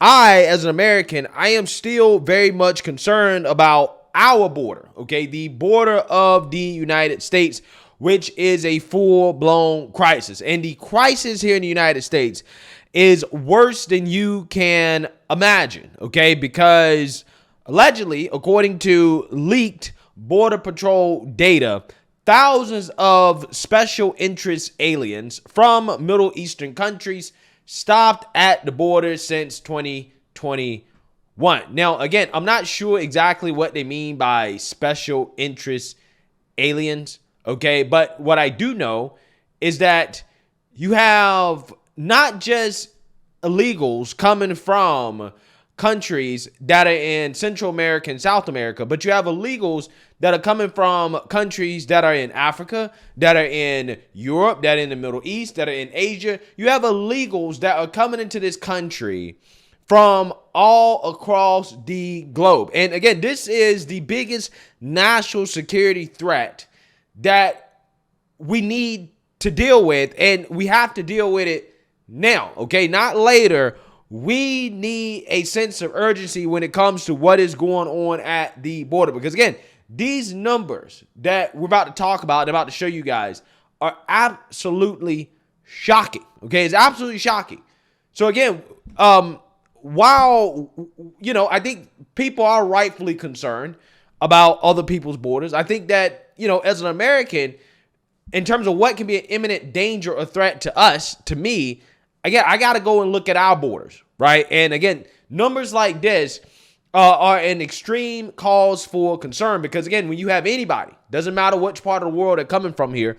as an American, I am still very much concerned about our border, okay? The border of the United States, which is a full-blown crisis. And the crisis here in the United States is worse than you can imagine, okay? Because allegedly, according to leaked Border Patrol data, thousands of special interest aliens from Middle Eastern countries stopped at the border since 2021. Now, again, I'm not sure exactly what they mean by special interest aliens, okay? But what I do know is that you have not just illegals coming from countries that are in Central America and South America, but you have illegals that are coming from countries that are in Africa, that are in Europe, that are in the Middle East, that are in Asia. You have illegals that are coming into this country from all across the globe. And again, this is the biggest national security threat that we need to deal with, and we have to deal with it now, okay? Not later. We need a sense of urgency when it comes to what is going on at the border. Because again, these numbers that we're about to talk about and about to show you guys are absolutely shocking. Okay, it's absolutely shocking. So again, while, I think people are rightfully concerned about other people's borders, I think that, as an American, in terms of what can be an imminent danger or threat to us, to me, again, I got to go and look at our borders, right? And again, numbers like this are an extreme cause for concern because, again, when you have anybody, doesn't matter which part of the world they're coming from here,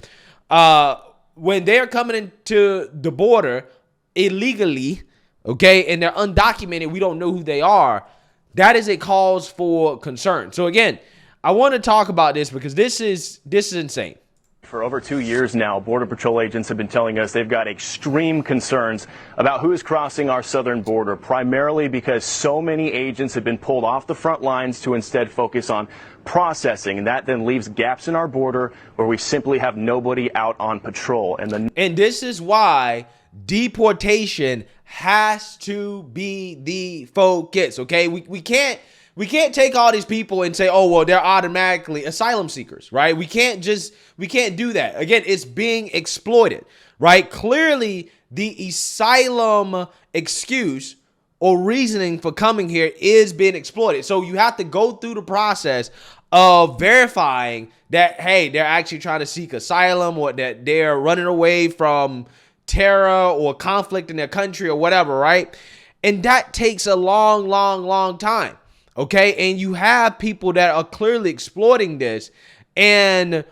when they're coming into the border illegally, okay, and they're undocumented, we don't know who they are, that is a cause for concern. So, again, I want to talk about this because this is insane. For over 2 years now, Border Patrol agents have been telling us they've got extreme concerns about who is crossing our southern border, primarily because so many agents have been pulled off the front lines to instead focus on processing. And that then leaves gaps in our border where we simply have nobody out on patrol. And this is why deportation has to be the focus, okay? We can't take all these people and say, oh, well, they're automatically asylum seekers, right? We can't do that. Again, it's being exploited, right? Clearly, the asylum excuse or reasoning for coming here is being exploited. So you have to go through the process of verifying that, hey, they're actually trying to seek asylum or that they're running away from terror or conflict in their country or whatever, right? And that takes a long, long, long time. Okay, and you have people that are clearly exploiting this, and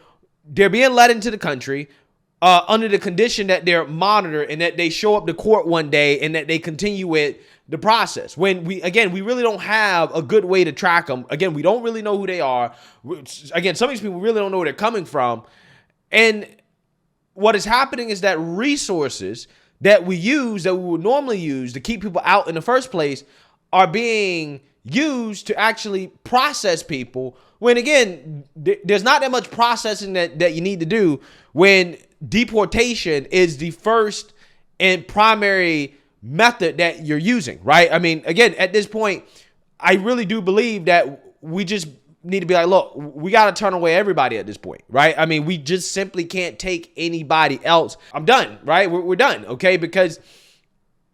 they're being let into the country under the condition that they're monitored and that they show up to court one day and that they continue with the process. When we really don't have a good way to track them. Again, we don't really know who they are. Again, some of these people really don't know where they're coming from. And what is happening is that resources that we would normally use to keep people out in the first place are being used to actually process people when, again, there's not that much processing that you need to do when deportation is the first and primary method that you're using, right? I mean, again, at this point, I really do believe that we just need to be like, look, we got to turn away everybody at this point, right? I mean, we just simply can't take anybody else. I'm done, right? We're done, okay? Because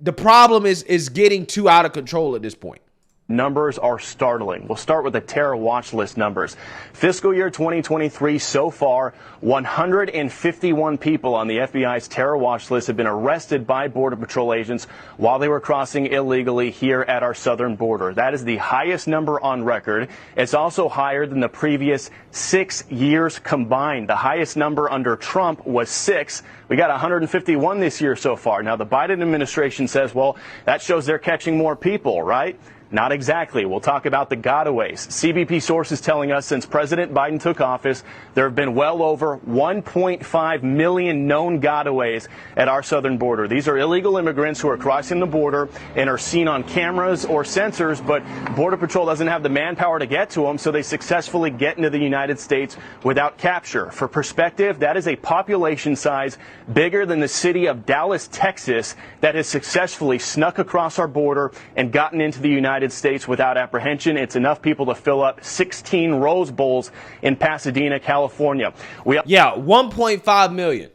the problem is getting too out of control at this point. Numbers are startling. We'll start with the terror watch list numbers. Fiscal year 2023 so far, 151 people on the FBI's terror watch list have been arrested by Border Patrol agents while they were crossing illegally here at our southern border. That is the highest number on record. It's also higher than the previous 6 years combined. The highest number under Trump was 6. We got 151 this year so far. Now, the Biden administration says, well, that shows they're catching more people, right? Not exactly. We'll talk about the gotaways. CBP sources telling us since President Biden took office, there have been well over 1.5 million known gotaways at our southern border. These are illegal immigrants who are crossing the border and are seen on cameras or sensors, but Border Patrol doesn't have the manpower to get to them, so they successfully get into the United States without capture. For perspective, that is a population size bigger than the city of Dallas, Texas, that has successfully snuck across our border and gotten into the United States without apprehension. It's enough people to fill up 16 Rose Bowls in Pasadena, California. 1.5 million.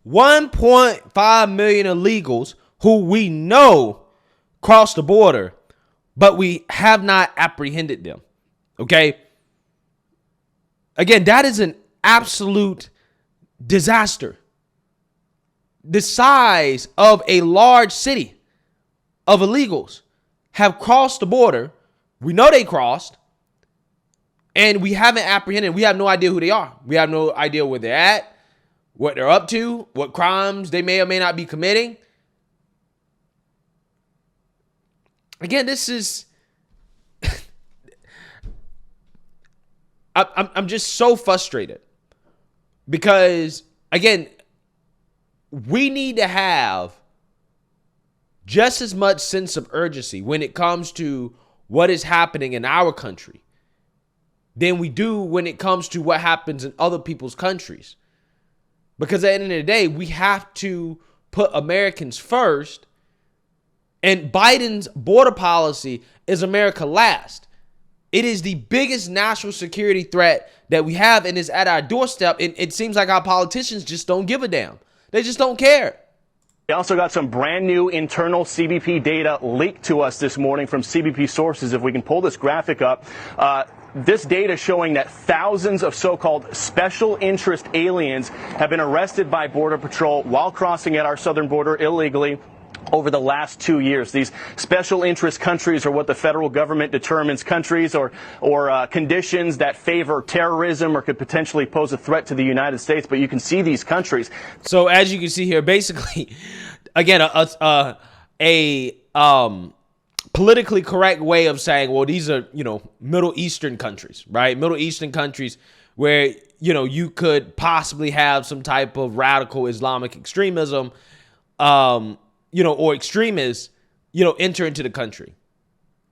1.5 million illegals who we know cross the border, but we have not apprehended them. Okay? Again, that is an absolute disaster. The size of a large city of illegals have crossed the border. We know they crossed, and we haven't apprehended. We have no idea who they are. We have no idea where they're at, what they're up to, what crimes they may or may not be committing. Again, this is... I'm just so frustrated because, again, we need to have just as much sense of urgency when it comes to what is happening in our country than we do when it comes to what happens in other people's countries. Because at the end of the day, we have to put Americans first, and Biden's border policy is America last. It is the biggest national security threat that we have, and is at our doorstep. And it seems like our politicians just don't give a damn. They just don't care. We also got some brand new internal CBP data leaked to us this morning from CBP sources. If we can pull this graphic up, this data showing that thousands of so-called special interest aliens have been arrested by Border Patrol while crossing at our southern border illegally over the last 2 years. These special interest countries are what the federal government determines countries or conditions that favor terrorism or could potentially pose a threat to the United States. But you can see these countries. So as you can see here, basically, again, a politically correct way of saying, well, these are, Middle Eastern countries, right? Middle Eastern countries where, you could possibly have some type of radical Islamic extremism, or extremists, enter into the country.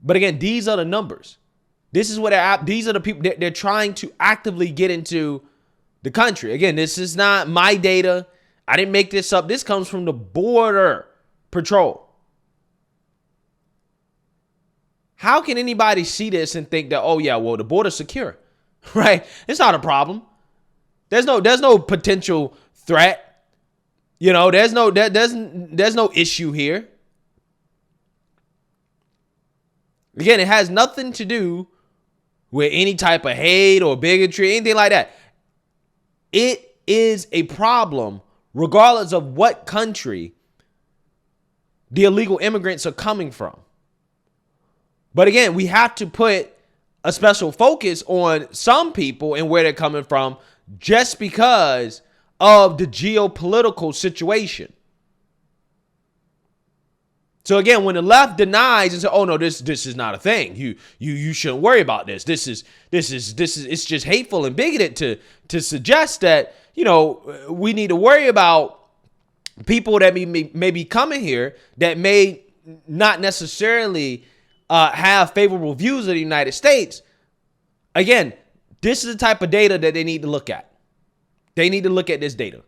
But again, these are the numbers. This is what these are the people they're trying to actively get into the country. Again, this is not my data. I didn't make this up. This comes from the Border Patrol. How can anybody see this and think that, oh yeah, well, the border's secure, right? It's not a problem. There's no potential threat. There's no issue here. Again, it has nothing to do with any type of hate or bigotry, anything like that. It is a problem regardless of what country the illegal immigrants are coming from. But again, we have to put a special focus on some people and where they're coming from just because of the geopolitical situation. So again, when the left denies and says, "Oh no, this is not a thing. You shouldn't worry about this. This is it's just hateful and bigoted to suggest that, we need to worry about people that may be coming here that may not necessarily have favorable views of the United States." Again, this is the type of data that they need to look at. They need to look at this data.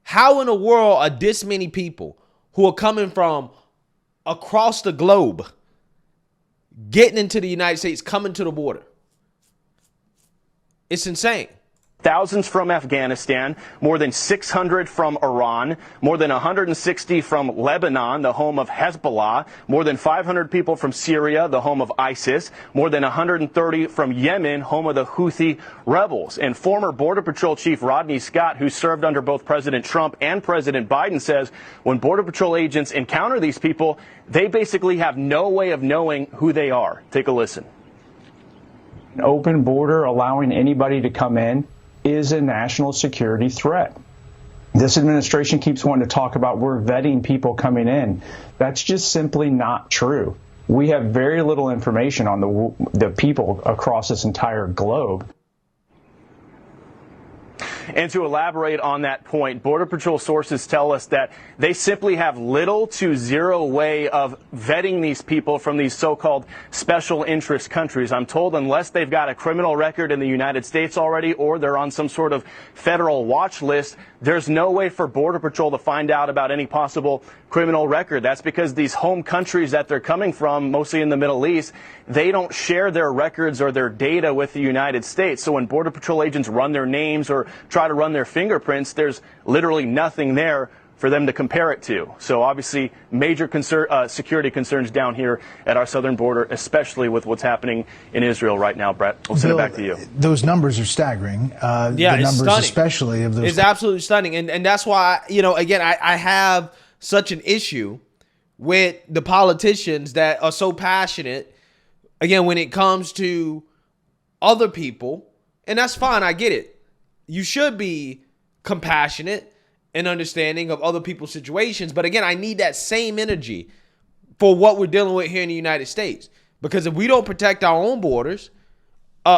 How in the world are this many people who are coming from across the globe getting into the United States, coming to the border? It's insane. Thousands from Afghanistan, more than 600 from Iran, more than 160 from Lebanon, the home of Hezbollah, more than 500 people from Syria, the home of ISIS, more than 130 from Yemen, home of the Houthi rebels. And former Border Patrol Chief Rodney Scott, who served under both President Trump and President Biden, says when Border Patrol agents encounter these people, they basically have no way of knowing who they are. Take a listen. An open border allowing anybody to come in is a national security threat. This administration keeps wanting to talk about we're vetting people coming in. That's just simply not true. We have very little information on the people across this entire globe. And to elaborate on that point, Border Patrol sources tell us that they simply have little to zero way of vetting these people from these so-called special interest countries. I'm told unless they've got a criminal record in the United States already or they're on some sort of federal watch list, there's no way for Border Patrol to find out about any possible criminal record. That's because these home countries that they're coming from, mostly in the Middle East, they don't share their records or their data with the United States. So when Border Patrol agents run their names or try to run their fingerprints, there's literally nothing there for them to compare it to. So obviously major security concerns down here at our southern border, especially with what's happening in Israel right now. Brett, we'll send it back to you. Those numbers are staggering. Yeah, the it's numbers stunning. especially of those. It's absolutely stunning. And that's why, again, I have such an issue with the politicians that are so passionate, again, when it comes to other people. And that's fine. I get it. You should be compassionate and understanding of other people's situations. But again, I need that same energy for what we're dealing with here in the United States. Because if we don't protect our own borders,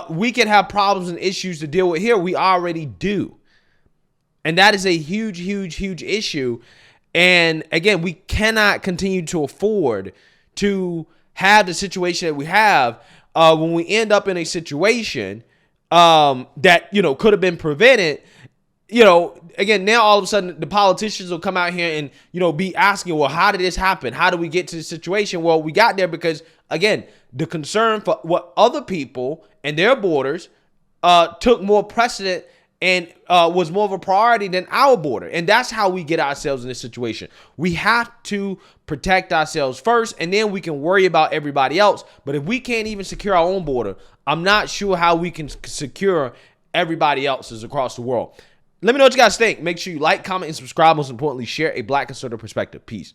we can have problems and issues to deal with here. We already do. And that is a huge, huge, huge issue. And again, we cannot continue to afford to have the situation that we have when we end up in a situation that, could have been prevented. Again, now all of a sudden the politicians will come out here and, be asking, well, how did this happen? How did we get to this situation? Well, we got there because, again, the concern for what other people and their borders took more precedent and was more of a priority than our border. And that's how we get ourselves in this situation. We have to protect ourselves first, and then we can worry about everybody else. But if we can't even secure our own border, I'm not sure how we can secure everybody else's across the world. Let me know what you guys think. Make sure you like, comment, and subscribe. Most importantly, share a Black conservative perspective. Peace.